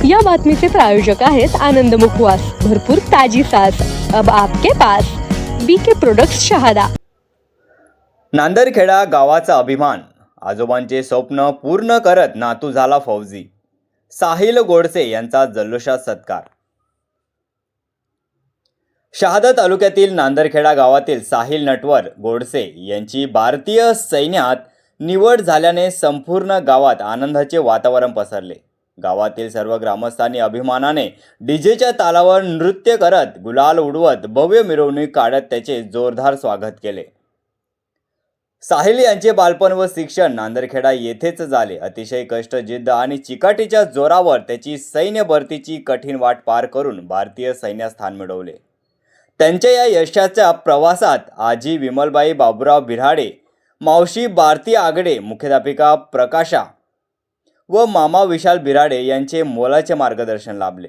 या बातमीचे प्रायोजक आहेत आनंद मुखवास, भरपूर ताजी सास अब आपके पास। BK products Shahada. नांदरखेडा गावाचा अभिमान, आजोबांचे स्वप्न पूर्ण करत नातू झाला फौजी। साहिल गोडसे यांचा जल्लोषात सत्कार। शहादा तालुक्यातील नांदरखेडा गावातील साहिल नटवर गोडसे यांची भारतीय सैन्यात निवड झाल्याने संपूर्ण गावात आनंदाचे वातावरण पसरले। गावातील सर्व ग्रामस्थांनी अभिमानाने डीजेच्या तालावर नृत्य करत, गुलाल उडवत, भव्य मिरवणूक काढत त्याचे जोरदार स्वागत केले। साहिल यांचे बालपण व शिक्षण नांदरखेडा येथेच झाले। अतिशय कष्ट, जिद्द आणि चिकाटीच्या जोरावर त्याची सैन्य भरतीची कठीण वाट पार करून भारतीय सैन्यात स्थान मिळवले। त्यांच्या या यशाच्या प्रवासात आजी विमलबाई बाबूराव बिराडे, मावशी भारती आगडे, मुख्याध्यापिका प्रकाशा व मामा विशाल बिराडे यांचे मोलाचे मार्गदर्शन लाभले।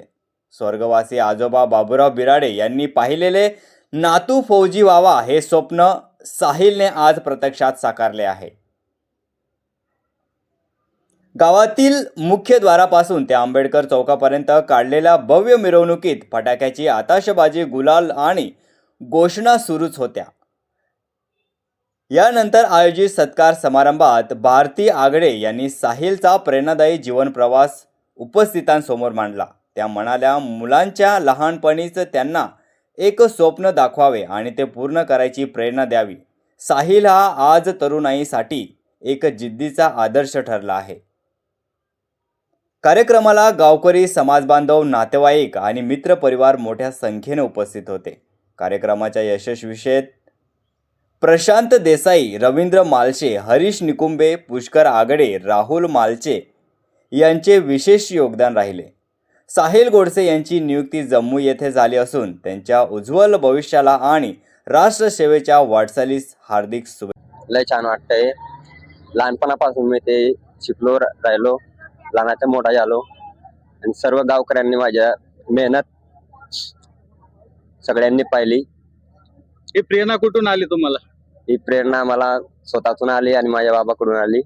स्वर्गवासी आजोबा बाबूराव बिराडे यांनी पाहिलेले नातू फौजी व्हावा हे स्वप्न साहिलने आज प्रत्यक्षात साकारले आहे। गावातील मुख्य द्वारापासून ते आंबेडकर चौकापर्यंत काढलेल्या भव्य मिरवणुकीत फटाक्याची आताशबाजी, गुलाल आणि घोषणा सुरूच होत्या। यानंतर आयोजित सत्कार समारंभात भारती आगडे यांनी साहिलचा प्रेरणादायी जीवन प्रवास उपस्थितांसमोर मांडला। त्या म्हणाल्या, मुलांच्या लहानपणीच त्यांना एक स्वप्न दाखवावे आणि ते पूर्ण करायची प्रेरणा द्यावी। साहिल हा आज तरुणाईसाठी एक जिद्दीचा आदर्श ठरला आहे। कार्यक्रमाला गावकरी, समाजबांधव, नातेवाईक आणि मित्रपरिवार मोठ्या संख्येने उपस्थित होते। कार्यक्रमाच्या यशस्वीतेत प्रशांत देसाई, रवींद्र मालशे, हरीश निकुंबे, पुष्कर आगडे, राहुल मालचे यांचे विशेष योगदान राहिले। साहिल गोडसे यांची नियुक्ती जम्मू येथे झाली असून त्यांच्या उज्ज्वल भविष्याला आणि राष्ट्रसेवेच्या वाटचालीस हार्दिक शुभेच्छा। लय छान वाटतंय। लहानपणापासून मी ते शिकलो राहिलो, लहानाचा मोठा झालो आणि सर्व गावकऱ्यांनी माझ्या मेहनत सगळ्यांनी पाहिली। ही प्रेरणा कुठून आली तुम्हाला? ही प्रेरणा मला स्वतःतून आली आणि माझ्या बाबाकडून आली।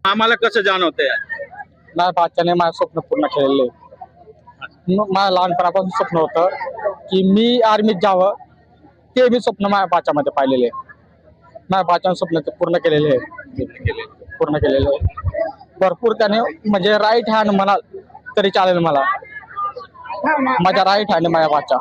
आम्हाला कसं जाणवतंय? माझ्या बाच्याने माझं स्वप्न पूर्ण केलेले। माझं लहानपणापासून स्वप्न होतं की मी आर्मीत जावं, ते मी स्वप्न माझ्या बाच्यामध्ये पाहिलेले। माझ्या बाच्याने स्वप्न ते पूर्ण केलेले भरपूर। त्याने म्हणजे राईट हँड म्हणाल तरी चालेल मला, माझ्या राईट हँड माझ्या बाच्या।